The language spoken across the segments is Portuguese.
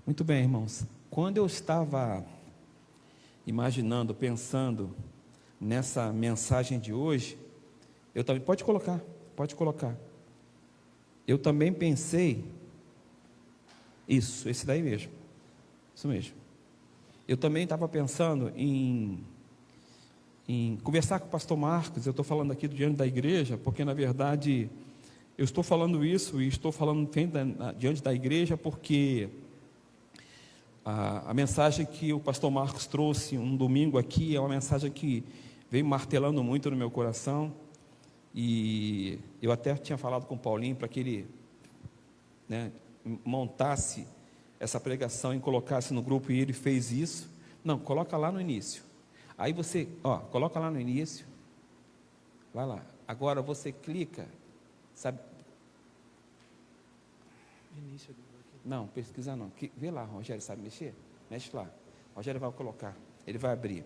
Muito bem, irmãos. Quando eu estava imaginando, pensando nessa mensagem de hoje, eu também, pode colocar. Eu também pensei, esse daí mesmo, isso mesmo. Eu também estava pensando em conversar com o pastor Marcos. Eu estou falando aqui diante da igreja, porque na verdade eu estou falando isso e estou falando diante da igreja porque a mensagem que o pastor Marcos trouxe um domingo aqui é uma mensagem que veio martelando muito no meu coração, e eu até tinha falado com o Paulinho para que ele, montasse essa pregação e colocasse no grupo, e ele fez isso. Não, coloca lá no início. Aí você, coloca lá no início. Vai lá. Agora você clica, sabe? Início do... Não, pesquisa não. Vê lá, Rogério, sabe mexer? Mexe lá. Rogério vai colocar, ele vai abrir.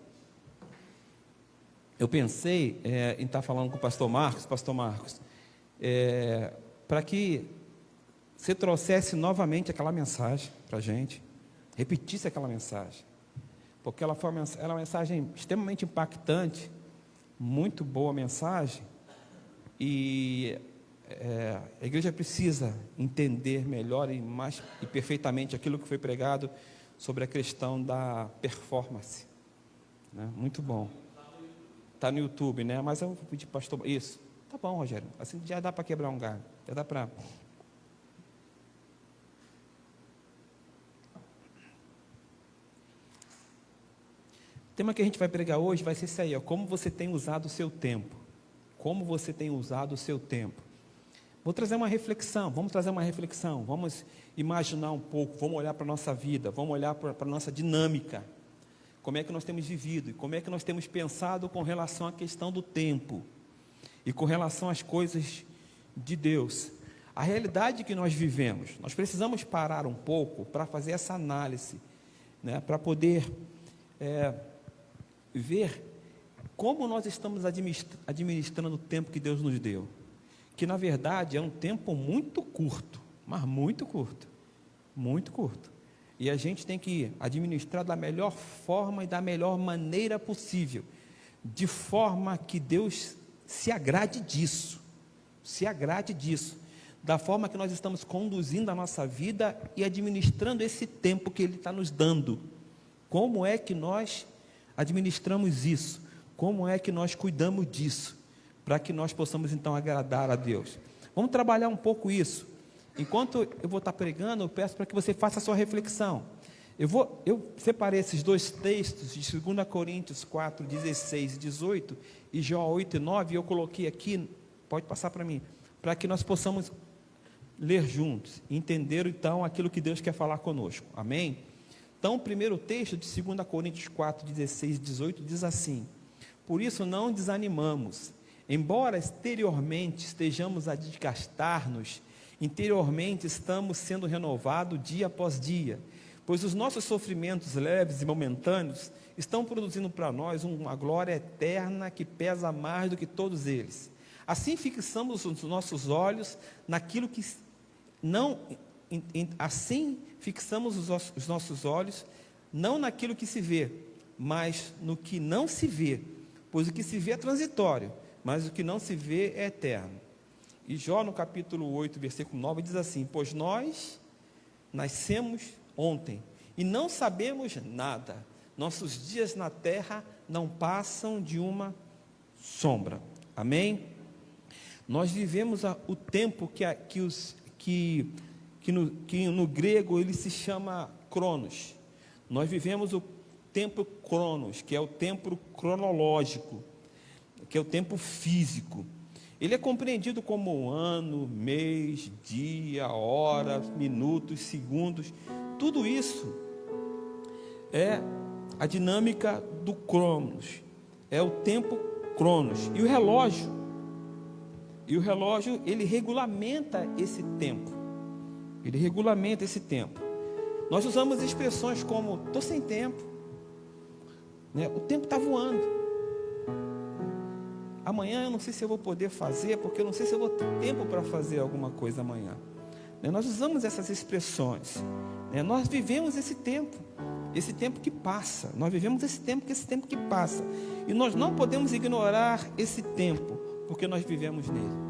Eu pensei em estar falando com o pastor Marcos, para que você trouxesse novamente aquela mensagem para a gente, repetisse aquela mensagem, porque ela é uma mensagem extremamente impactante, muito boa mensagem, e a igreja precisa entender melhor e perfeitamente aquilo que foi pregado sobre a questão da performance, né? Muito bom. Está no YouTube, né? Mas eu vou pedir para o pastor. Isso. Tá bom, Rogério. Assim já dá para quebrar um galho. Já dá para. O tema que a gente vai pregar hoje vai ser isso aí, como você tem usado o seu tempo. Como você tem usado o seu tempo. Vamos trazer uma reflexão, vamos imaginar um pouco, vamos olhar para a nossa vida, vamos olhar para a nossa dinâmica, como é que nós temos vivido, e como é que nós temos pensado com relação à questão do tempo, e com relação às coisas de Deus. A realidade que nós vivemos, nós precisamos parar um pouco para fazer essa análise, né, para poder ver como nós estamos administrando o tempo que Deus nos deu, que na verdade é um tempo muito curto, mas muito curto, e a gente tem que administrar da melhor forma e da melhor maneira possível, de forma que Deus se agrade disso, da forma que nós estamos conduzindo a nossa vida e administrando esse tempo que Ele está nos dando. Como é que nós administramos isso? Como é que nós cuidamos disso? Para que nós possamos então agradar a Deus. Vamos trabalhar um pouco isso. Enquanto eu vou estar pregando, eu peço para que você faça a sua reflexão. Eu separei esses dois textos de 2 Coríntios 4, 16 e 18 e Jó 8 e 9, e eu coloquei aqui, pode passar para mim, para que nós possamos ler juntos, entender então aquilo que Deus quer falar conosco. Amém? Então, o primeiro texto de 2 Coríntios 4, 16 e 18 diz assim: por isso não desanimamos, embora exteriormente estejamos a desgastar-nos, interiormente estamos sendo renovados dia após dia, pois os nossos sofrimentos leves e momentâneos estão produzindo para nós uma glória eterna que pesa mais do que todos eles. Assim fixamos os nossos olhos naquilo que não, assim fixamos os nossos olhos não naquilo que se vê, mas no que não se vê, pois o que se vê é transitório, mas o que não se vê é eterno. E Jó no capítulo 8, versículo 9 diz assim: pois nós nascemos ontem e não sabemos nada, nossos dias na terra não passam de uma sombra. Amém? Nós vivemos o tempo que no grego ele se chama cronos. Nós vivemos o tempo cronos, que é o tempo cronológico, que é o tempo físico. Ele é compreendido como ano, mês, dia, hora, minutos, segundos. Tudo isso é a dinâmica do cronos, é o tempo cronos. E o relógio, ele regulamenta esse tempo. Nós usamos expressões como: estou sem tempo, né? O tempo está voando. Amanhã eu não sei se eu vou poder fazer, porque eu não sei se eu vou ter tempo para fazer alguma coisa amanhã. né? Nós usamos essas expressões, né? Nós vivemos esse tempo que passa. Nós vivemos esse tempo que passa. E nós não podemos ignorar esse tempo, porque nós vivemos nele.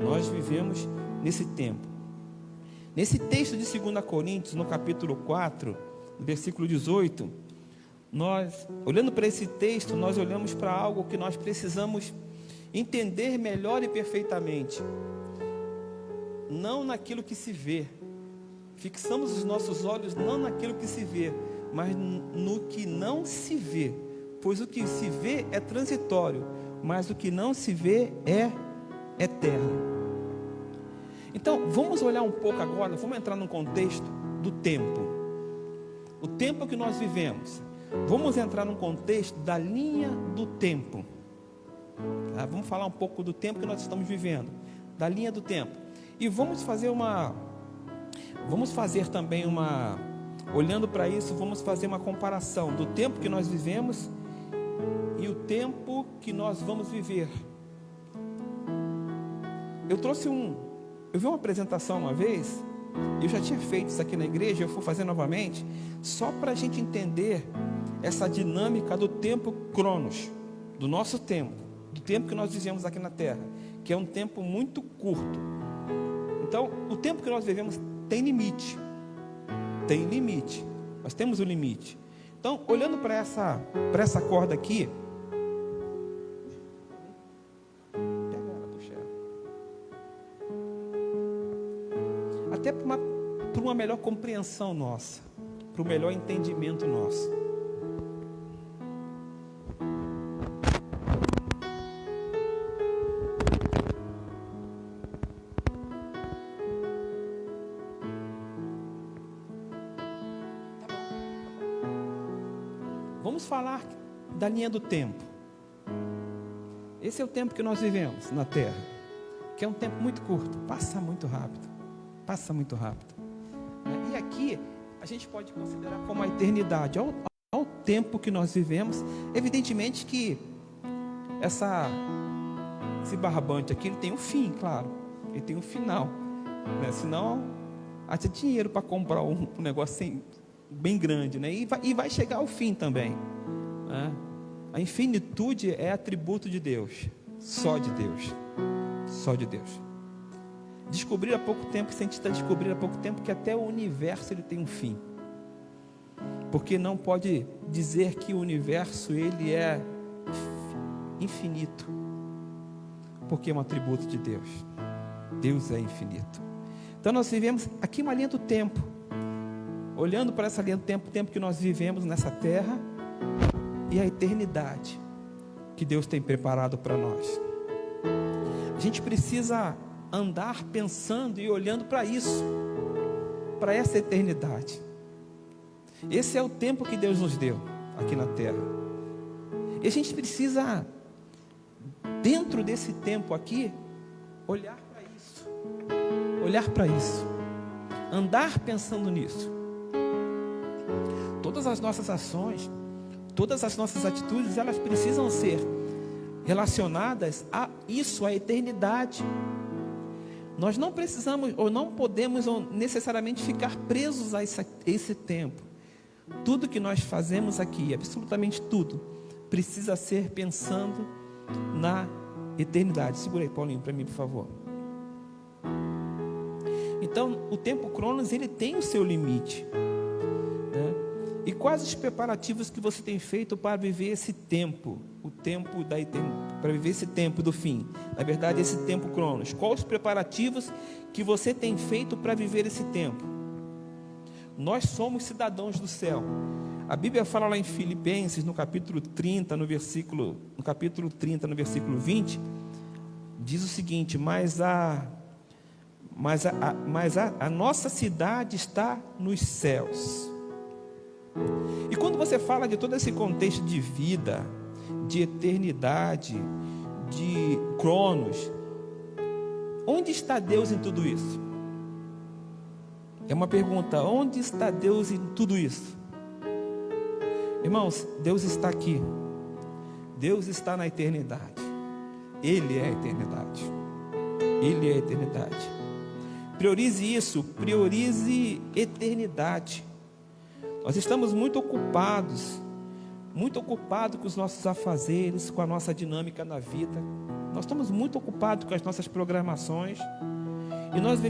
Nós vivemos nesse tempo. Nesse texto de 2 Coríntios, no capítulo 4, no versículo 18, nós, olhando para esse texto, nós olhamos para algo que nós precisamos entender melhor e perfeitamente. Não naquilo que se vê. Fixamos os nossos olhos não naquilo que se vê, mas no que não se vê. Pois o que se vê é transitório, mas o que não se vê é eterno. Então, vamos olhar um pouco agora, vamos entrar no contexto do tempo. O tempo que nós vivemos. Vamos entrar no contexto da linha do tempo. Tá? Vamos falar um pouco do tempo que nós estamos vivendo, da linha do tempo. E vamos fazer também olhando para isso, vamos fazer uma comparação do tempo que nós vivemos e o tempo que nós vamos viver. Eu vi uma apresentação uma vez, eu já tinha feito isso aqui na igreja, eu vou fazer novamente, só para a gente entender essa dinâmica do tempo cronos, do nosso tempo, do tempo que nós vivemos aqui na terra, que é um tempo muito curto. Então, o tempo que nós vivemos tem limite, nós temos um limite. Então, olhando para essa corda aqui, até para uma melhor compreensão nossa, para um melhor entendimento nosso. Vamos falar da linha do tempo. Esse é o tempo que nós vivemos na Terra, que é um tempo muito curto, passa muito rápido. E aqui a gente pode considerar como a eternidade, ao tempo que nós vivemos. Evidentemente que esse barbante aqui, ele tem um fim, claro, ele tem um final, né? Senão, até dinheiro para comprar um negócio bem grande, né? E vai chegar ao fim também, né? A infinitude é atributo de Deus, só de Deus. Descobrir há pouco tempo, cientistas descobriram há pouco tempo que até o universo ele tem um fim, porque não pode dizer que o universo ele é infinito, porque é um atributo de Deus. Deus é infinito. Então nós vivemos aqui uma linha do tempo, olhando para essa linha do tempo, o tempo que nós vivemos nessa terra e a eternidade que Deus tem preparado para nós. A gente precisa andar pensando e olhando para isso, para essa eternidade. Esse é o tempo que Deus nos deu aqui na terra. E a gente precisa, dentro desse tempo aqui, olhar para isso, andar pensando nisso. Todas as nossas ações, todas as nossas atitudes, elas precisam ser relacionadas a isso, a eternidade. Nós não precisamos ou não podemos necessariamente ficar presos a esse tempo. Tudo que nós fazemos aqui, absolutamente tudo, precisa ser pensando na eternidade. Segura aí, Paulinho, para mim, por favor. Então, o tempo cronos, ele tem o seu limite, né? E quais os preparativos que você tem feito para viver esse tempo, o tempo da eternidade, para viver esse tempo do fim? Na verdade, esse tempo cronos. Quais os preparativos que você tem feito para viver esse tempo? Nós somos cidadãos do céu. A Bíblia fala lá em Filipenses, no capítulo 30, no versículo 20, diz o seguinte: mas a nossa cidade está nos céus. E quando você fala de todo esse contexto de vida, de eternidade, de cronos, onde está Deus em tudo isso? É uma pergunta: onde está Deus em tudo isso? Irmãos, Deus está aqui. Deus está na eternidade. Ele é a eternidade. Ele é a eternidade. Priorize isso, priorize eternidade. Nós estamos muito ocupados com os nossos afazeres, com a nossa dinâmica na vida. Nós estamos muito ocupados com as nossas programações. E nós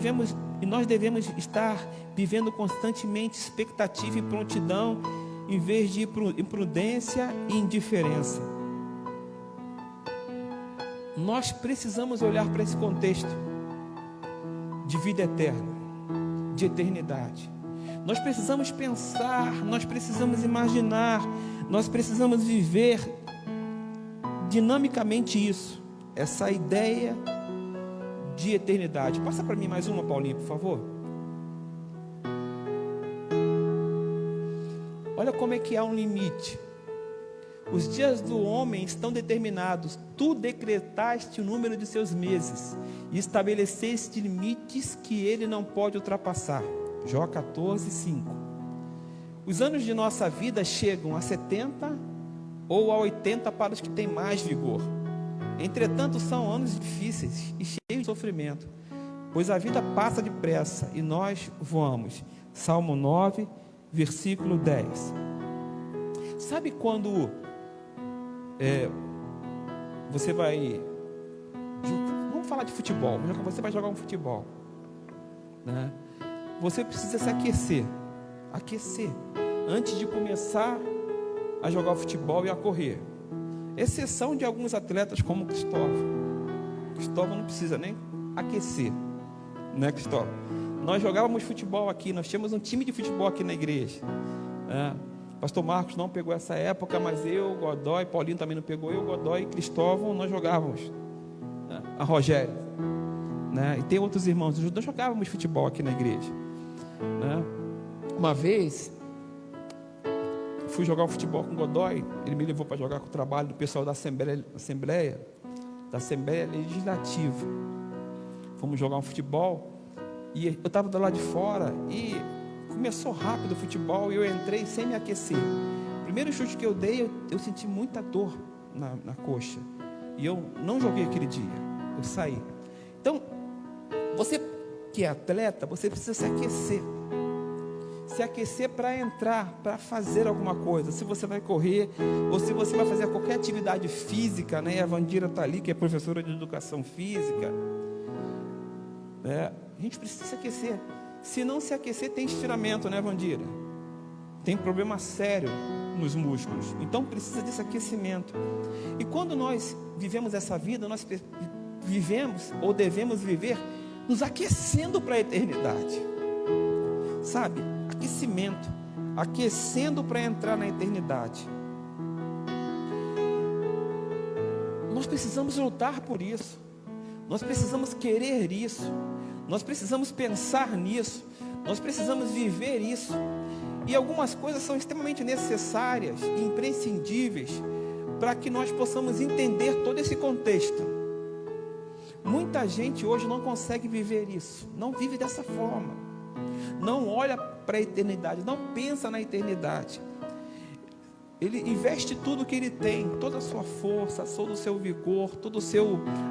devemos estar vivendo constantemente expectativa e prontidão, em vez de imprudência e indiferença. Nós precisamos olhar para esse contexto de vida eterna, de eternidade. Nós precisamos pensar, nós precisamos imaginar, nós precisamos viver dinamicamente isso, essa ideia de eternidade. Passa para mim mais uma, Paulinho, por favor. Olha como é que há um limite. Os dias do homem estão determinados. Tu decretaste o número de seus meses e estabeleceste limites que ele não pode ultrapassar. Jó 14, 5. Os anos de nossa vida chegam a 70 ou a 80 para os que têm mais vigor. Entretanto, são anos difíceis e cheios de sofrimento, pois a vida passa depressa e nós voamos. Salmo 9, versículo 10. Sabe quando você vai... Vamos falar de futebol. Você vai jogar um futebol, né? Você precisa se aquecer antes de começar a jogar o futebol e a correr. Exceção de alguns atletas como Cristóvão não precisa nem aquecer, né, Cristóvão? Nós jogávamos futebol aqui, nós tínhamos um time de futebol aqui na igreja. Pastor Marcos não pegou essa época, mas eu, Godoy, Paulinho também não pegou, eu, Godoy e Cristóvão, nós jogávamos, né? A Rogério, né? E tem outros irmãos, nós jogávamos futebol aqui na igreja, né? Uma vez fui jogar um futebol com o Godoy, ele me levou para jogar com o trabalho do pessoal da Assembleia Legislativa. Fomos jogar um futebol e eu estava do lado de fora e começou rápido o futebol e eu entrei sem me aquecer. O primeiro chute que eu dei, eu senti muita dor na coxa e eu não joguei aquele dia, eu saí. Então, você que é atleta, você precisa se aquecer para entrar, para fazer alguma coisa. Se você vai correr, ou se você vai fazer qualquer atividade física, né? A Vandira está ali, que é professora de educação física, né? A gente precisa se aquecer. Se não se aquecer, tem estiramento, né, Vandira? Tem problema sério nos músculos. Então precisa desse aquecimento. E quando nós vivemos essa vida, nós vivemos ou devemos viver nos aquecendo para a eternidade. Sabe? Aquecimento, aquecendo para entrar na eternidade. Nós precisamos lutar por isso, nós precisamos querer isso, nós precisamos pensar nisso, nós precisamos viver isso. E algumas coisas são extremamente necessárias e imprescindíveis para que nós possamos entender todo esse contexto. Muita gente hoje não consegue viver isso, não vive dessa forma, não olha para a eternidade, não pensa na eternidade. Ele investe tudo que ele tem, toda a sua força, todo o seu vigor,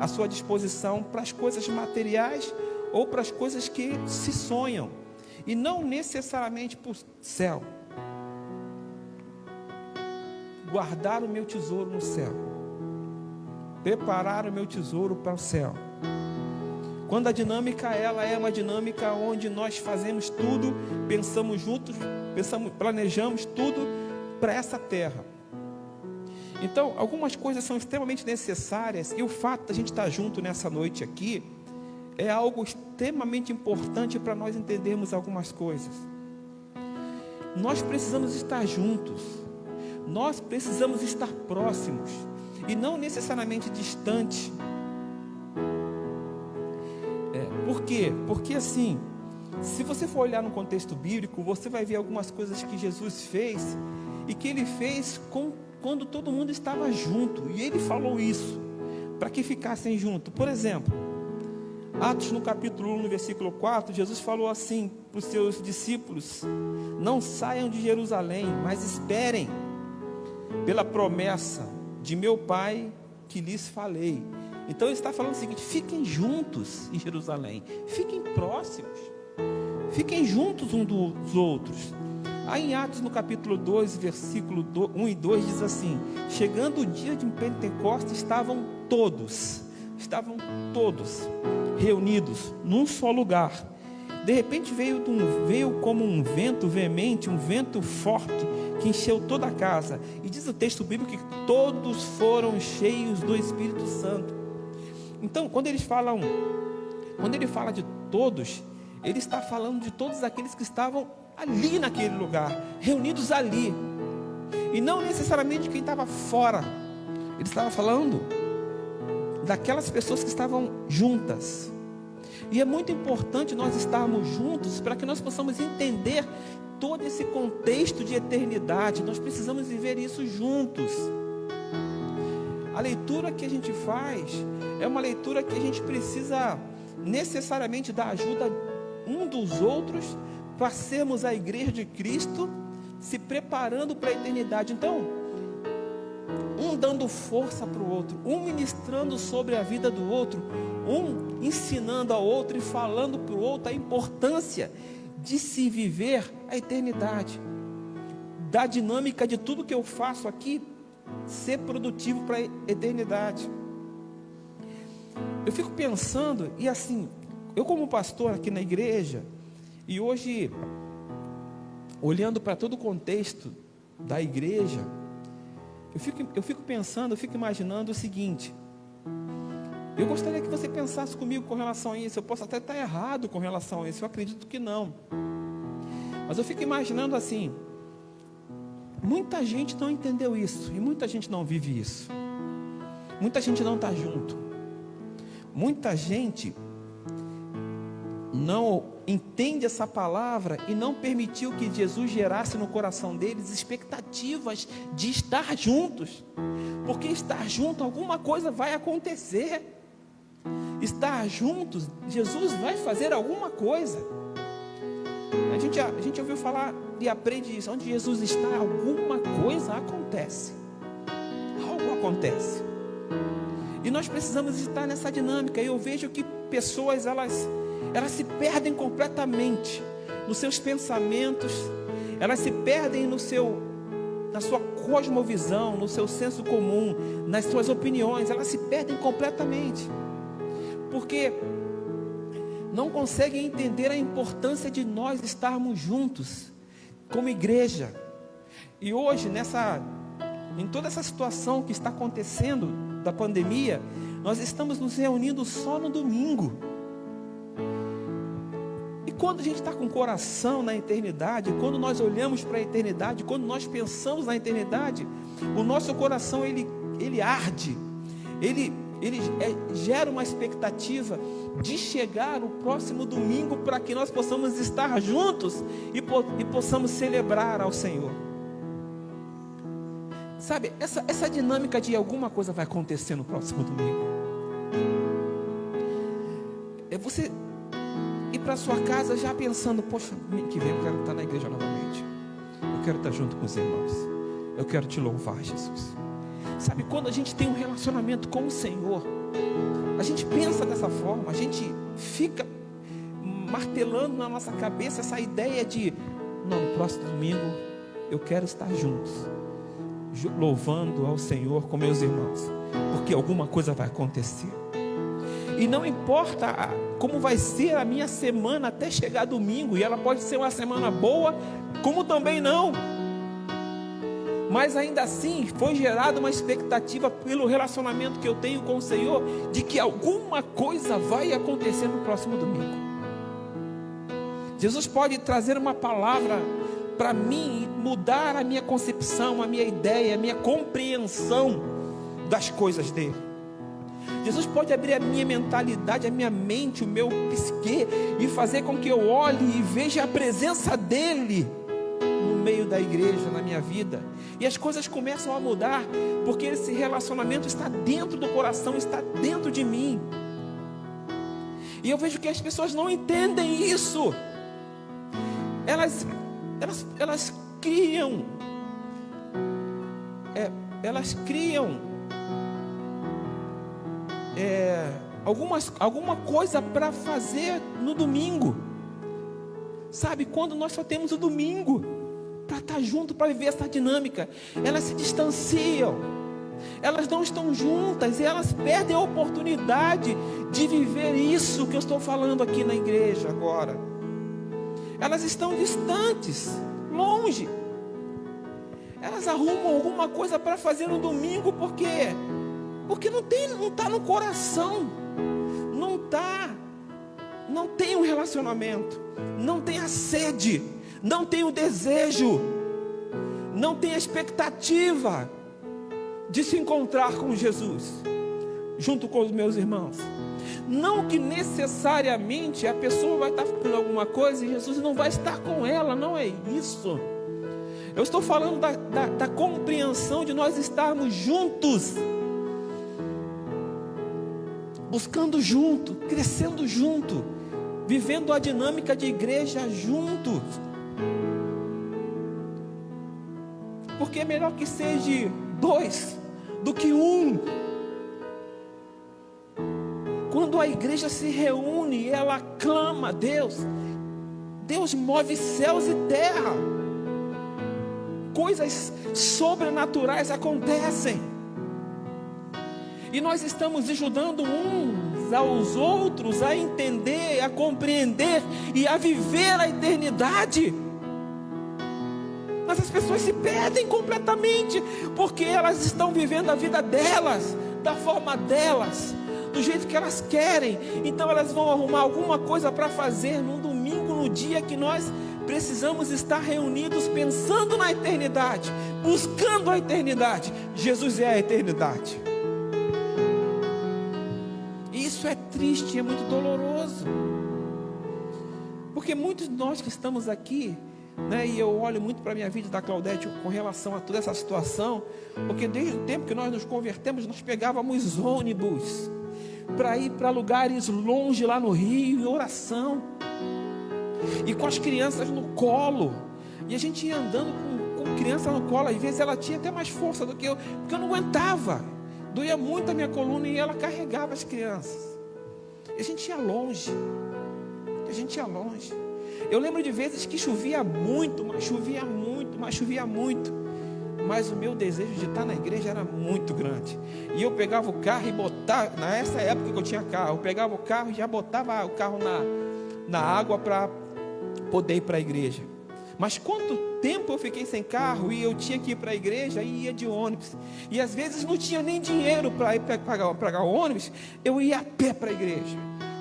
a sua disposição para as coisas materiais ou para as coisas que se sonham, e não necessariamente para o céu. Guardar o meu tesouro no céu, preparar o meu tesouro para o céu. Quando a dinâmica ela é uma dinâmica onde nós fazemos tudo, pensamos juntos, planejamos tudo para essa terra. Então, algumas coisas são extremamente necessárias, e o fato de a gente estar junto nessa noite aqui é algo extremamente importante para nós entendermos algumas coisas. Nós precisamos estar juntos, nós precisamos estar próximos e não necessariamente distantes. Por quê? Porque assim, se você for olhar no contexto bíblico, você vai ver algumas coisas que Jesus fez, e que ele fez quando todo mundo estava junto, e ele falou isso para que ficassem juntos. Por exemplo, Atos no capítulo 1, no versículo 4, Jesus falou assim para os seus discípulos: não saiam de Jerusalém, mas esperem pela promessa de meu Pai que lhes falei. Então ele está falando o seguinte: fiquem juntos em Jerusalém, fiquem próximos, fiquem juntos uns dos outros. Aí em Atos no capítulo 2, versículo 1 e 2 diz assim: chegando o dia de Pentecostes, estavam todos reunidos num só lugar. De repente veio como um vento veemente, um vento forte, que encheu toda a casa. E diz o texto bíblico que todos foram cheios do Espírito Santo. Então, quando ele fala de todos, ele está falando de todos aqueles que estavam ali naquele lugar, reunidos ali, e não necessariamente quem estava fora. Ele estava falando daquelas pessoas que estavam juntas. E é muito importante nós estarmos juntos para que nós possamos entender todo esse contexto de eternidade. Nós precisamos viver isso juntos. A leitura que a gente faz é uma leitura que a gente precisa necessariamente da ajuda um dos outros para sermos a igreja de Cristo, se preparando para a eternidade. Então, um dando força para o outro, um ministrando sobre a vida do outro, um ensinando ao outro e falando para o outro a importância de se viver a eternidade, da dinâmica de tudo que eu faço aqui ser produtivo para a eternidade. Eu fico pensando, e assim, eu como pastor aqui na igreja, e hoje olhando para todo o contexto da igreja, eu fico pensando, eu fico imaginando o seguinte: eu gostaria que você pensasse comigo com relação a isso. Eu posso até estar errado com relação a isso, eu acredito que não, mas eu fico imaginando assim: muita gente não entendeu isso, e muita gente não vive isso, muita gente não está junto, muita gente não entende essa palavra e não permitiu que Jesus gerasse no coração deles expectativas de estar juntos, porque estar junto, alguma coisa vai acontecer. Estar juntos, Jesus vai fazer alguma coisa. A gente ouviu falar e aprende isso: onde Jesus está, alguma coisa acontece, algo acontece, e nós precisamos estar nessa dinâmica. E eu vejo que pessoas, elas se perdem completamente nos seus pensamentos, elas se perdem na sua cosmovisão, no seu senso comum, nas suas opiniões, elas se perdem completamente, porque não conseguem entender a importância de nós estarmos juntos como igreja. E hoje, em toda essa situação que está acontecendo da pandemia, nós estamos nos reunindo só no domingo. E quando a gente está com o coração na eternidade, quando nós olhamos para a eternidade, quando nós pensamos na eternidade, o nosso coração ele arde, ele gera uma expectativa de chegar no próximo domingo, para que nós possamos estar juntos e possamos celebrar ao Senhor. Sabe, essa dinâmica de alguma coisa vai acontecer no próximo domingo. É você ir para sua casa já pensando: poxa, domingo que vem eu quero estar na igreja novamente, eu quero estar junto com os irmãos, eu quero te louvar, Jesus. Sabe, quando a gente tem um relacionamento com o Senhor, a gente pensa dessa forma, a gente fica martelando na nossa cabeça essa ideia de: não, no próximo domingo eu quero estar juntos, louvando ao Senhor com meus irmãos, porque alguma coisa vai acontecer. E não importa como vai ser a minha semana até chegar domingo, e ela pode ser uma semana boa, como também não, mas ainda assim foi gerada uma expectativa pelo relacionamento que eu tenho com o Senhor, de que alguma coisa vai acontecer no próximo domingo. Jesus pode trazer uma palavra para mim e mudar a minha concepção, a minha ideia, a minha compreensão das coisas dele. Jesus pode abrir a minha mentalidade, a minha mente, o meu psique, e fazer com que eu olhe e veja a presença dele no meio da igreja, na minha vida, e as coisas começam a mudar, porque esse relacionamento está dentro do coração, está dentro de mim. E eu vejo que as pessoas não entendem isso. Elas criam alguma coisa para fazer no domingo. Sabe, quando nós só temos o domingo para estar junto, para viver essa dinâmica, elas se distanciam, elas não estão juntas e elas perdem a oportunidade de viver isso que eu estou falando aqui na igreja agora. Elas estão distantes, longe. Elas arrumam alguma coisa para fazer no domingo, por quê? Porque não está no coração, não tem um relacionamento, não tem a sede, não tem o desejo, não tem a expectativa de se encontrar com Jesus, junto com os meus irmãos. Não que necessariamente a pessoa vai estar fazendo alguma coisa e Jesus não vai estar com ela, não é isso. Eu estou falando da compreensão de nós estarmos juntos, buscando junto, crescendo junto, vivendo a dinâmica de igreja juntos. Porque é melhor que seja 2 do que 1. Quando a igreja se reúne e ela clama a Deus, Deus move céus e terra. Coisas sobrenaturais acontecem. E nós estamos ajudando uns aos outros a entender, a compreender e a viver a eternidade. Mas as pessoas se perdem completamente, porque elas estão vivendo a vida delas, da forma delas, do jeito que elas querem. Então elas vão arrumar alguma coisa para fazer num domingo, no dia que nós precisamos estar reunidos, pensando na eternidade, buscando a eternidade. Jesus é a eternidade. Isso é triste, é muito doloroso, porque muitos de nós que estamos aqui, né, e eu olho muito para a minha vida da Claudete com relação a toda essa situação, porque desde o tempo que nós nos convertemos, nós pegávamos ônibus para ir para lugares longe lá no Rio, em oração, e com as crianças no colo, e a gente ia andando com criança no colo. Às vezes ela tinha até mais força do que eu, porque eu não aguentava, doía muito a minha coluna, e ela carregava as crianças. E a gente ia longe, Eu lembro de vezes que chovia muito, mas o meu desejo de estar na igreja era muito grande. E eu pegava o carro e botava, nessa época que eu tinha carro, eu pegava o carro e já botava o carro na água para poder ir para a igreja. Mas quanto tempo eu fiquei sem carro e eu tinha que ir para a igreja e ia de ônibus. E às vezes não tinha nem dinheiro para ir pagar o ônibus, eu ia a pé para a igreja,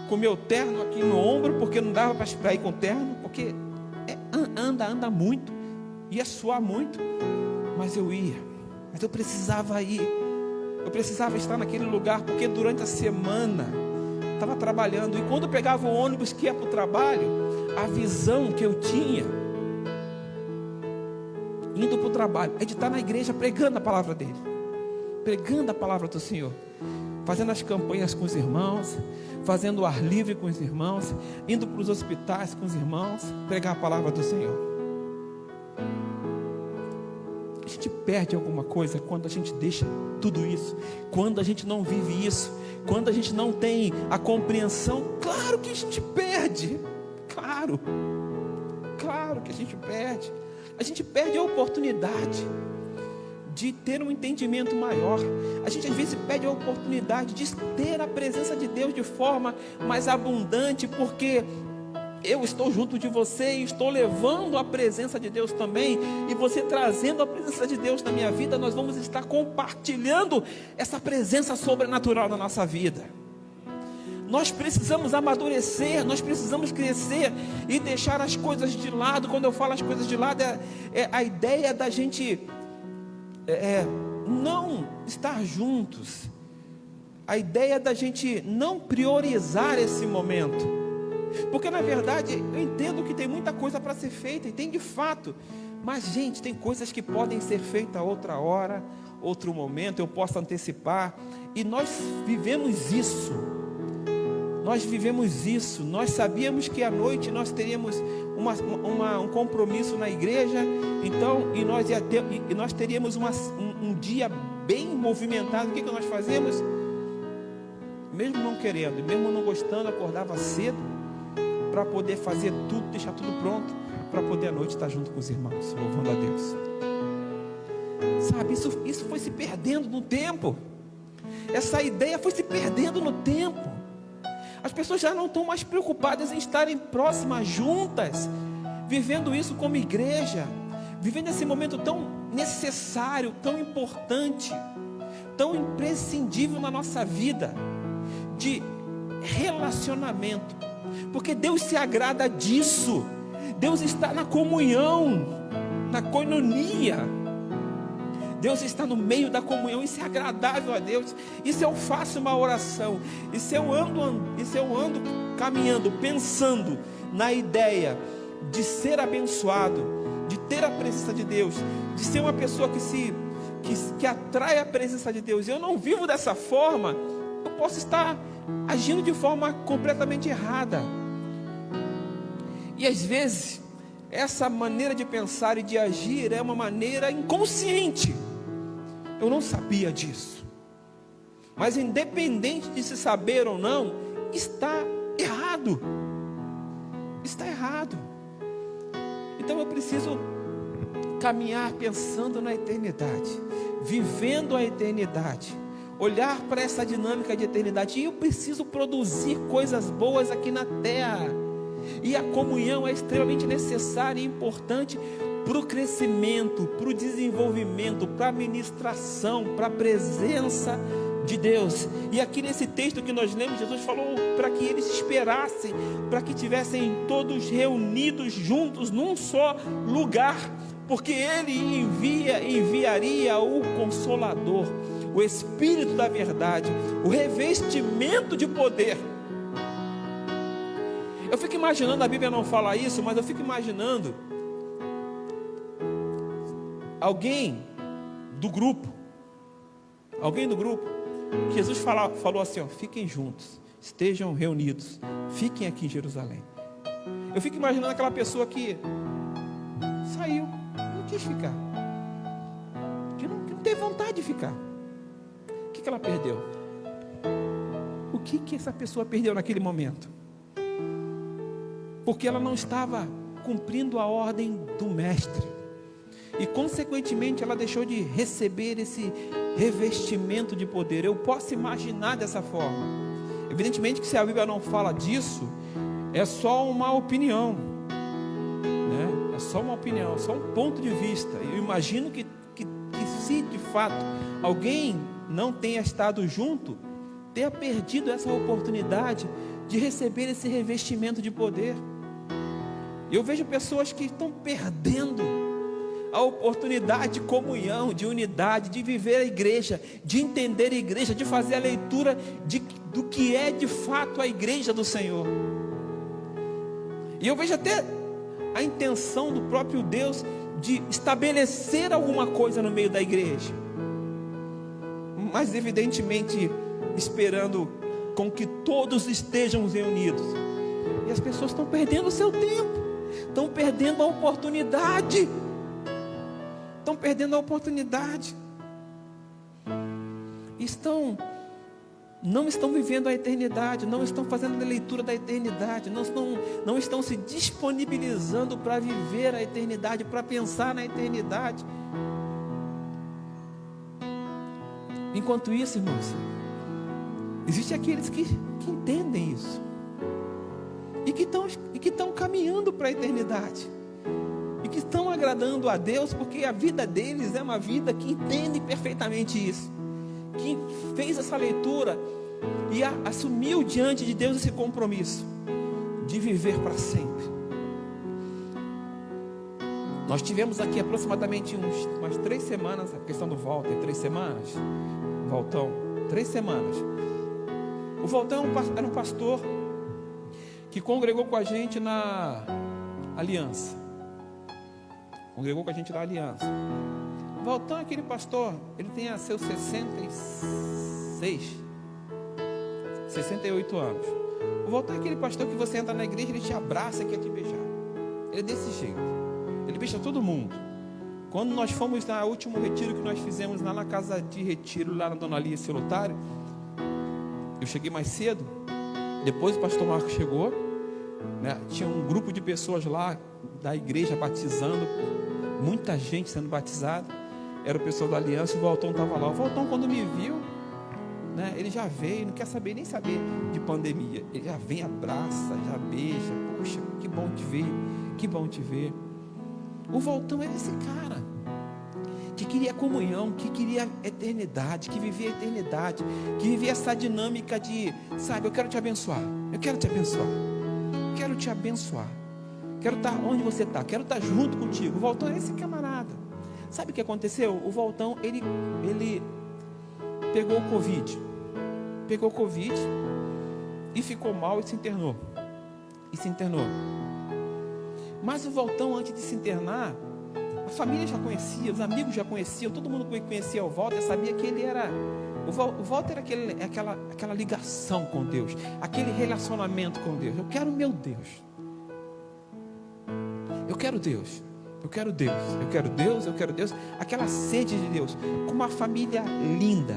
com meu terno aqui no ombro, porque não dava para ir com terno, porque anda muito, ia suar muito, mas eu ia, mas eu precisava ir, eu precisava estar naquele lugar, porque durante a semana estava trabalhando, e quando eu pegava o ônibus que ia para o trabalho, a visão que eu tinha, indo para o trabalho, é de estar na igreja pregando a palavra dele, pregando a palavra do Senhor, fazendo as campanhas com os irmãos, fazendo o ar livre com os irmãos, indo para os hospitais com os irmãos, pregar a palavra do Senhor. A gente perde alguma coisa quando a gente deixa tudo isso, quando a gente não vive isso, quando a gente não tem a compreensão. Claro que a gente perde, claro que a gente perde a oportunidade de ter um entendimento maior. A gente às vezes perde a oportunidade de ter a presença de Deus de forma mais abundante, porque eu estou junto de você e estou levando a presença de Deus também, e você trazendo a presença de Deus na minha vida, nós vamos estar compartilhando essa presença sobrenatural na nossa vida. Nós precisamos amadurecer, nós precisamos crescer e deixar as coisas de lado. Quando eu falo as coisas de lado, é a ideia da gente não estar juntos, a ideia da gente não priorizar esse momento, porque na verdade eu entendo que tem muita coisa para ser feita, e tem de fato, mas gente, tem coisas que podem ser feitas outra hora, outro momento, eu posso antecipar, e nós vivemos isso, nós sabíamos que à noite nós teríamos um compromisso na igreja, então, e nós teríamos um dia bem movimentado. O que nós fazemos? mesmo não querendo, mesmo não gostando, acordava cedo para poder fazer tudo, deixar tudo pronto, para poder à noite estar junto com os irmãos, louvando a Deus. Sabe, isso foi se perdendo no tempo. Essa ideia foi se perdendo no tempo. As pessoas já não estão mais preocupadas em estarem próximas, juntas, vivendo isso como igreja, vivendo esse momento tão necessário, tão importante, tão imprescindível na nossa vida, de relacionamento, porque Deus se agrada disso. Deus está na comunhão, na koinonia. Deus está no meio da comunhão. Isso é agradável a Deus. Isso eu faço uma oração. Isso eu ando caminhando, pensando na ideia de ser abençoado, de ter a presença de Deus, de ser uma pessoa que atrai a presença de Deus. Eu não vivo dessa forma, eu posso estar agindo de forma completamente errada. E às vezes essa maneira de pensar e de agir é uma maneira inconsciente. Eu não sabia disso, mas independente de se saber ou não, está errado. Está errado. Então eu preciso caminhar pensando na eternidade, vivendo a eternidade, olhar para essa dinâmica de eternidade. E eu preciso produzir coisas boas aqui na terra. E a comunhão é extremamente necessária e importante para o crescimento, para o desenvolvimento, para a ministração, para a presença de Deus. E aqui nesse texto que nós lemos, Jesus falou para que eles esperassem, para que estivessem todos reunidos juntos num só lugar, porque Ele enviaria o Consolador, o Espírito da verdade, o revestimento de poder. Eu fico imaginando, a Bíblia não fala isso, mas eu fico imaginando alguém do grupo, que Jesus falou assim, ó, fiquem juntos, estejam reunidos, fiquem aqui em Jerusalém. Eu fico imaginando aquela pessoa que saiu, não quis ficar, que não teve vontade de ficar. O que ela perdeu? O que essa pessoa perdeu naquele momento? Porque ela não estava cumprindo a ordem do mestre, e consequentemente ela deixou de receber esse revestimento de poder. Eu posso imaginar dessa forma. Evidentemente que se a Bíblia não fala disso, é só uma opinião, né? É só uma opinião, é só um ponto de vista. Eu imagino que se de fato alguém não tenha estado junto, tenha perdido essa oportunidade de receber esse revestimento de poder. Eu vejo pessoas que estão perdendo a oportunidade de comunhão, de unidade, de viver a igreja, de entender a igreja, de fazer a leitura do que é de fato a igreja do Senhor. E eu vejo até a intenção do próprio Deus de estabelecer alguma coisa no meio da igreja, mas evidentemente esperando com que todos estejam reunidos. E as pessoas estão perdendo o seu tempo, estão perdendo a oportunidade. Não estão vivendo a eternidade, não estão fazendo a leitura da eternidade, não estão se disponibilizando para viver a eternidade, para pensar na eternidade. Enquanto isso, irmãos, existem aqueles que entendem isso e que estão caminhando para a eternidade e que estão agradando a Deus, porque a vida deles é uma vida que entende perfeitamente isso, que fez essa leitura e assumiu diante de Deus esse compromisso de viver para sempre. Nós tivemos aqui aproximadamente umas 3 semanas, a questão do Walter, 3 semanas, Valtão, 3 semanas. O Valtão era um pastor que congregou com a gente na Aliança. O Valtão é aquele pastor, ele tem seus 68 anos. O Valtão é aquele pastor que você entra na igreja, ele te abraça e quer te beijar. Ele é desse jeito, ele beija todo mundo. Quando nós fomos no último retiro que nós fizemos lá na casa de retiro, lá na Dona Alice Lotário, cheguei mais cedo, depois o pastor Marcos chegou, né? Tinha um grupo de pessoas lá da igreja batizando, muita gente sendo batizada, era o pessoal da Aliança, o Valtão estava lá. O Valtão, quando me viu, né, ele já veio, não quer saber nem saber de pandemia, ele já vem, abraça, já beija, poxa, que bom te ver, que bom te ver. O Valtão era esse cara que queria comunhão, que queria eternidade, que vivia a eternidade, que vivia essa dinâmica de, sabe, eu quero te abençoar, eu quero te abençoar, quero te abençoar, quero estar onde você está, quero estar junto contigo. O Valtão é esse camarada. Sabe o que aconteceu? O Valtão, ele pegou o Covid e ficou mal e se internou. Mas o Valtão, antes de se internar, a família já conhecia, os amigos já conheciam, todo mundo que conhecia o Walter sabia que ele era... O Walter era aquela ligação com Deus, aquele relacionamento com Deus. Eu quero meu Deus. Eu quero Deus. Eu quero Deus. Eu quero Deus, eu quero Deus. Aquela sede de Deus. Com uma família linda,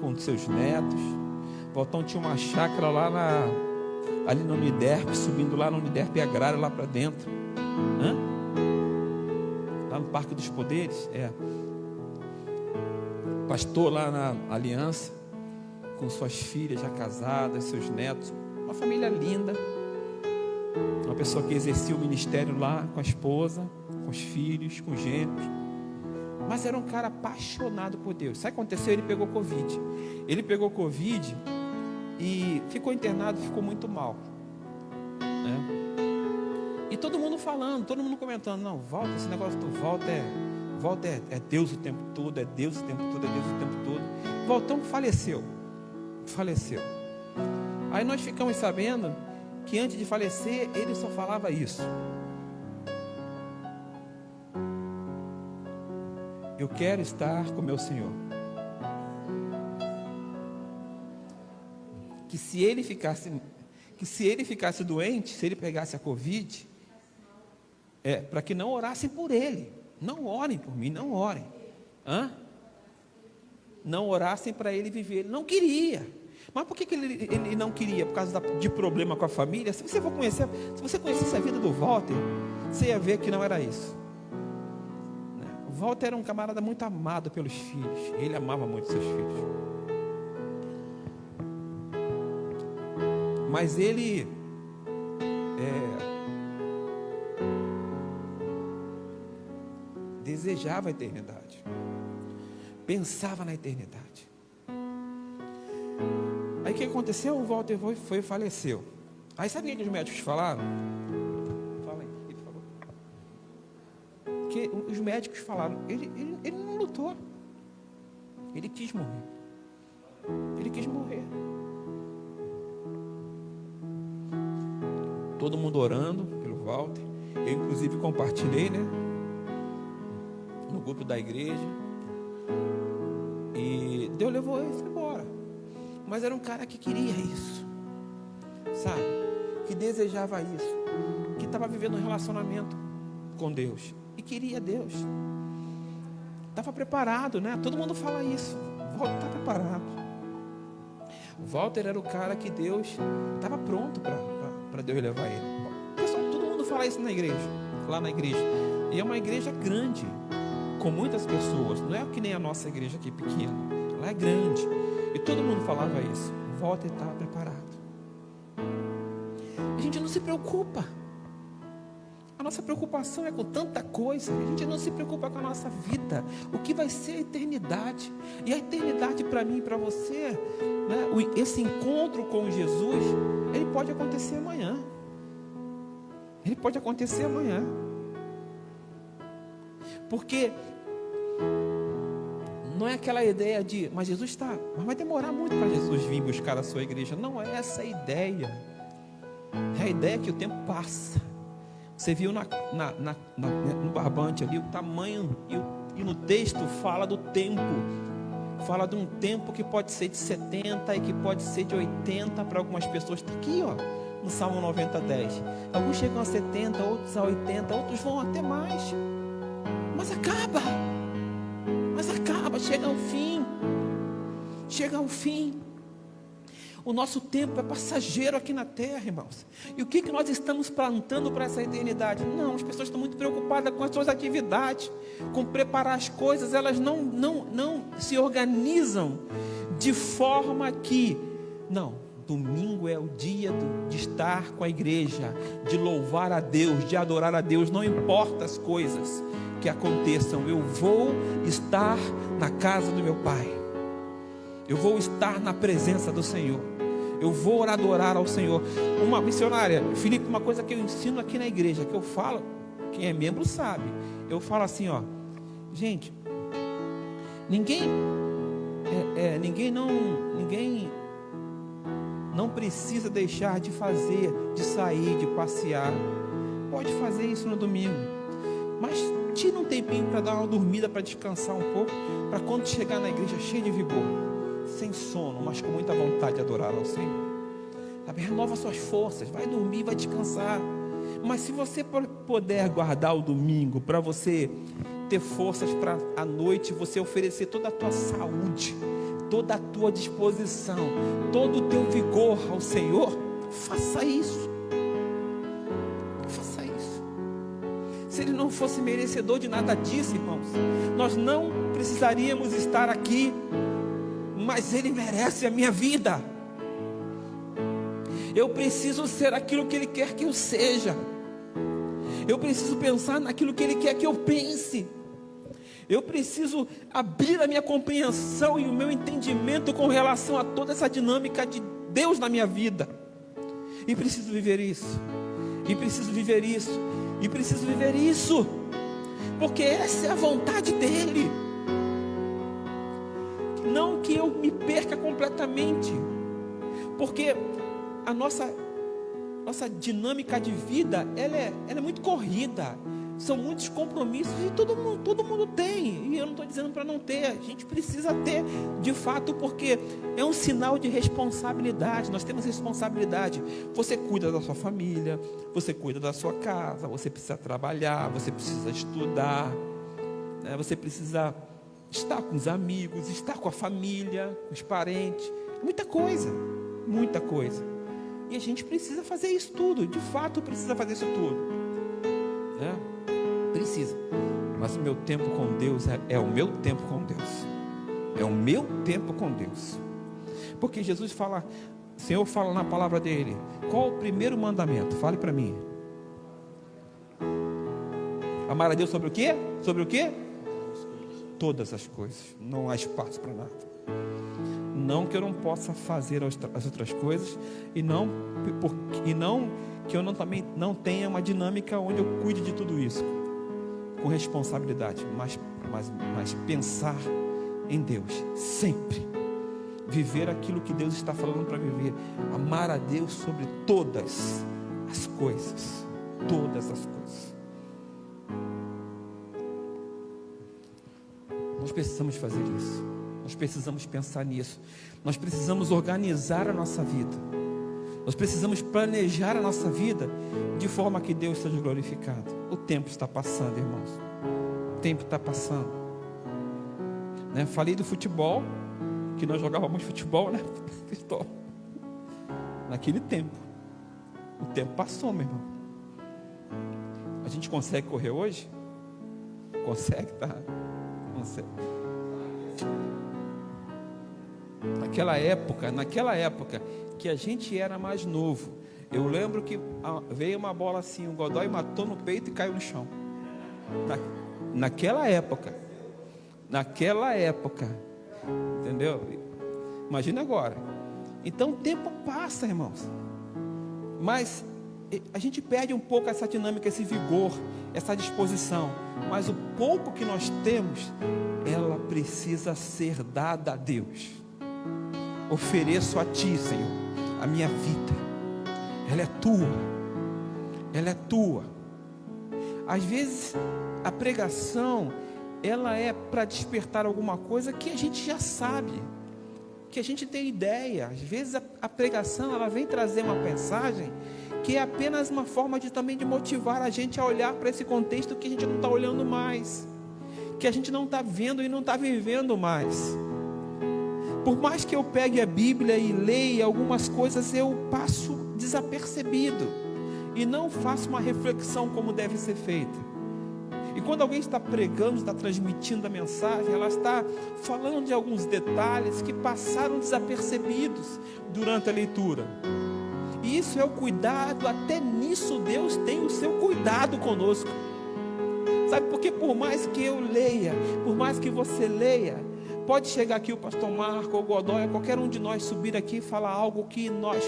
com seus netos. O Valtão tinha uma chácara lá ali no Uniderp, subindo lá no Uniderp Agrário, lá para dentro. Lá no Parque dos Poderes, pastor lá na Aliança, com suas filhas já casadas, seus netos, uma família linda, uma pessoa que exercia o ministério lá com a esposa, com os filhos, com os genros, mas era um cara apaixonado por Deus. Sabe o que aconteceu? Ele pegou Covid e ficou internado, ficou muito mal, né? E todo mundo falando, todo mundo comentando, não, Walter, esse negócio do Walter é Deus o tempo todo, é Deus o tempo todo, é Deus o tempo todo. Valtão faleceu. Aí nós ficamos sabendo que antes de falecer, ele só falava isso: eu quero estar com meu Senhor. Que se ele ficasse doente, se ele pegasse a Covid, para que não orassem por ele. Não orem por mim, não orem. Não orassem para ele viver. Ele não queria. Mas por que ele não queria? Por causa de problema com a família? Se você conhecesse a vida do Walter, você ia ver que não era isso. O Walter era um camarada muito amado pelos filhos. Ele amava muito seus filhos. Mas ele desejava a eternidade, pensava na eternidade. Aí o que aconteceu? O Walter foi e faleceu. Aí sabe o que os médicos falaram? Fala aí, por favor. Que os médicos falaram, ele não lutou, ele quis morrer. Todo mundo orando pelo Walter. Eu inclusive compartilhei, né, no grupo da igreja. E Deus levou ele embora. Mas era um cara que queria isso, sabe? Que desejava isso, que estava vivendo um relacionamento com Deus e queria Deus. Estava preparado, né? Todo mundo fala isso. Walter está preparado. O Walter era o cara que Deus estava pronto para Deus levar ele. Pessoal, todo mundo fala isso na igreja, lá na igreja. E é uma igreja grande, com muitas pessoas. Não é que nem a nossa igreja aqui pequena. Lá é grande. E todo mundo falava isso. O Walter estava preparado. A gente não se preocupa. A nossa preocupação é com tanta coisa. A gente não se preocupa com a nossa vida. O que vai ser a eternidade. E a eternidade para mim e para você, né, esse encontro com Jesus, ele pode acontecer amanhã. Ele pode acontecer amanhã. Porque não é aquela ideia de, mas Jesus está, mas vai demorar muito para Jesus vir buscar a sua igreja. Não é essa a ideia. É a ideia que o tempo passa. Você viu no barbante ali o tamanho, e no texto fala do tempo. Fala de um tempo que pode ser de 70 e que pode ser de 80 para algumas pessoas. Está aqui, ó, no Salmo 90:10. Alguns chegam a 70, outros a 80, outros vão até mais. Mas acaba, chega ao fim. O nosso tempo é passageiro aqui na terra, irmãos. E o que nós estamos plantando para essa eternidade? Não, as pessoas estão muito preocupadas com as suas atividades, com preparar as coisas. Elas não se organizam de forma que, não, domingo é o dia de estar com a igreja, de louvar a Deus, de adorar a Deus. Não importa as coisas que aconteçam, eu vou estar na casa do meu Pai. Eu vou estar na presença do Senhor. Eu vou adorar ao Senhor. Uma missionária, Felipe, uma coisa que eu ensino aqui na igreja, que eu falo, quem é membro sabe. Eu falo assim, ó, gente, ninguém não precisa deixar de fazer, de sair, de passear. Pode fazer isso no domingo, mas tira um tempinho para dar uma dormida, para descansar um pouco, para quando chegar na igreja cheio de vigor, sem sono, mas com muita vontade de adorar ao Senhor. Sabe? Renova suas forças, vai dormir, vai descansar. Mas se você puder guardar o domingo para você ter forças para à noite você oferecer toda a tua saúde, toda a tua disposição, todo o teu vigor ao Senhor, faça isso. Faça isso. Se Ele não fosse merecedor de nada disso, irmãos, nós não precisaríamos estar aqui. Mas Ele merece a minha vida. Eu preciso ser aquilo que Ele quer que eu seja. Eu preciso pensar naquilo que Ele quer que eu pense. Eu preciso abrir a minha compreensão e o meu entendimento com relação a toda essa dinâmica de Deus na minha vida. E preciso viver isso. E preciso viver isso. E preciso viver isso. Porque essa é a vontade dEle. Não que eu me perca completamente, porque a nossa dinâmica de vida, ela é muito corrida, são muitos compromissos e todo mundo tem, e eu não estou dizendo para não ter, a gente precisa ter de fato, porque é um sinal de responsabilidade. Nós temos responsabilidade. Você cuida da sua família, você cuida da sua casa, você precisa trabalhar, você precisa estudar, né? Você precisa estar com os amigos, estar com a família, com os parentes, muita coisa, e a gente precisa fazer isso tudo, de fato precisa fazer isso tudo, né? Precisa, mas o meu tempo com Deus é o meu tempo com Deus, é o meu tempo com Deus, porque Jesus fala, o Senhor fala na palavra dele, qual o primeiro mandamento? Fale para mim. Amar a Deus sobre o quê? Sobre o quê? Todas as coisas, não há espaço para nada. Não que eu não possa fazer as outras coisas, e não que eu também não tenha uma dinâmica onde eu cuide de tudo isso com responsabilidade, mas pensar em Deus sempre, viver aquilo que Deus está falando para viver, amar a Deus sobre todas as coisas, todas as coisas. Nós precisamos fazer isso. Nós precisamos pensar nisso. Nós precisamos organizar a nossa vida. Nós precisamos planejar a nossa vida de forma que Deus seja glorificado. O tempo está passando, irmãos. O tempo está passando, né? Falei do futebol, que nós jogávamos futebol, né? Naquele tempo. O tempo passou, meu irmão. A gente consegue correr hoje? Consegue, tá? Naquela época que a gente era mais novo, eu lembro que veio uma bola assim, o Godoy matou no peito e caiu no chão. Naquela época, entendeu? Imagina agora. Então o tempo passa, irmãos, mas a gente perde um pouco essa dinâmica, esse vigor, essa disposição. Mas o pouco que nós temos, ela precisa ser dada a Deus. Ofereço a Ti, Senhor, a minha vida. Ela é tua. Às vezes a pregação, ela é para despertar alguma coisa que a gente já sabe, que a gente tem ideia. Às vezes a pregação, ela vem trazer uma mensagem que é apenas uma forma de também de motivar a gente a olhar para esse contexto que a gente não está olhando mais, que a gente não está vendo e não está vivendo mais. Por mais que eu pegue a Bíblia e leia algumas coisas, eu passo desapercebido e não faço uma reflexão como deve ser feita. E quando alguém está pregando, está transmitindo a mensagem, ela está falando de alguns detalhes que passaram desapercebidos durante a leitura. E isso é o cuidado, até nisso Deus tem o seu cuidado conosco. Sabe, porque por mais que eu leia, por mais que você leia, pode chegar aqui o pastor Marco ou Godoy, qualquer um de nós subir aqui e falar algo que nós,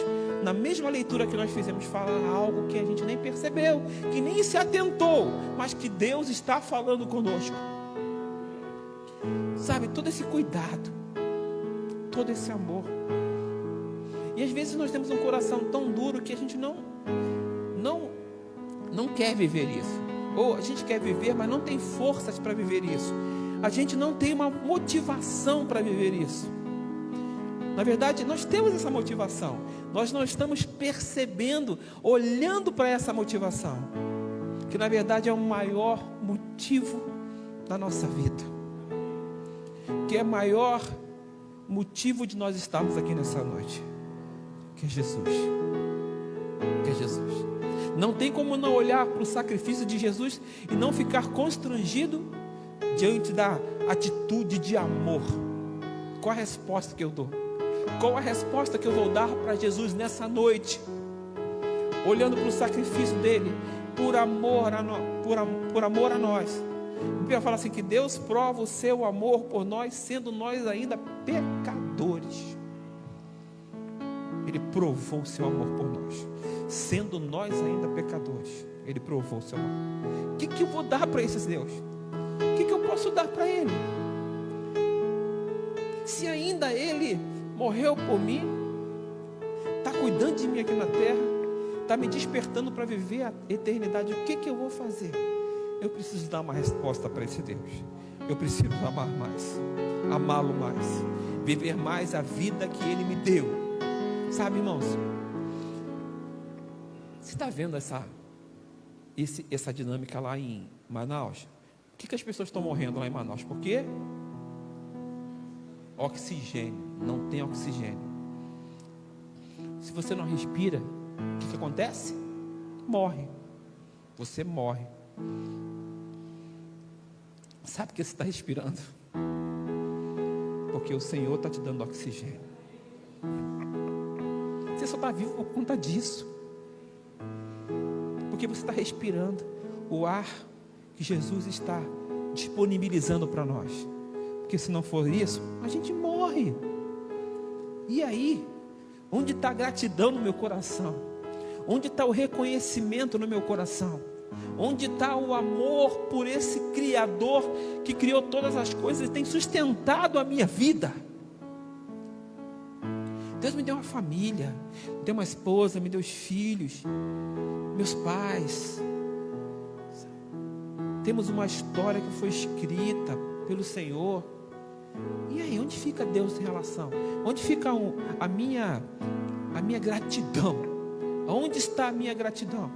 na mesma leitura que nós fizemos, falar algo que a gente nem percebeu, que nem se atentou, mas que Deus está falando conosco. Sabe, todo esse cuidado, todo esse amor. E às vezes nós temos um coração tão duro que a gente não quer viver isso. Ou a gente quer viver, mas não tem forças para viver isso. A gente não tem uma motivação para viver isso. Na verdade, nós temos essa motivação. Nós não estamos percebendo, olhando para essa motivação, que na verdade é o maior motivo da nossa vida, que é o maior motivo de nós estarmos aqui nessa noite, que é Jesus. Que é Jesus. Não tem como não olhar para o sacrifício de Jesus e não ficar constrangido diante da atitude de amor. Qual a resposta que eu dou? Qual a resposta que eu vou dar para Jesus nessa noite? Olhando para o sacrifício dele, por amor a nós. A Bíblia fala assim, que Deus prova o seu amor por nós, sendo nós ainda pecadores. Ele provou o seu amor por nós, sendo nós ainda pecadores. Ele provou o seu amor. O que eu vou dar para esse Deus? O que eu posso dar para Ele? Se ainda Ele morreu por mim, está cuidando de mim aqui na terra, está me despertando para viver a eternidade, o que eu vou fazer? Eu preciso dar uma resposta para esse Deus. Eu preciso amar mais, amá-lo mais, viver mais a vida que Ele me deu. Sabe, irmãos, você está vendo essa dinâmica lá em Manaus? Por que as pessoas estão morrendo lá em Manaus? Por quê? Oxigênio, não tem oxigênio. Se você não respira, o que acontece? Morre. Você morre. Sabe por que você está respirando? Porque o Senhor está te dando oxigênio. Você só está vivo por conta disso, porque você está respirando o ar que Jesus está disponibilizando para nós. Porque se não for isso, a gente morre. E aí, onde está a gratidão no meu coração? Onde está o reconhecimento no meu coração? Onde está o amor por esse Criador que criou todas as coisas e tem sustentado a minha vida? Deus me deu uma família, me deu uma esposa, me deu os filhos, meus pais. Temos uma história que foi escrita pelo Senhor. E aí, onde fica Deus em relação? Onde fica a minha gratidão? Onde está a minha gratidão?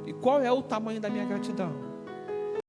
E qual é o tamanho da minha gratidão?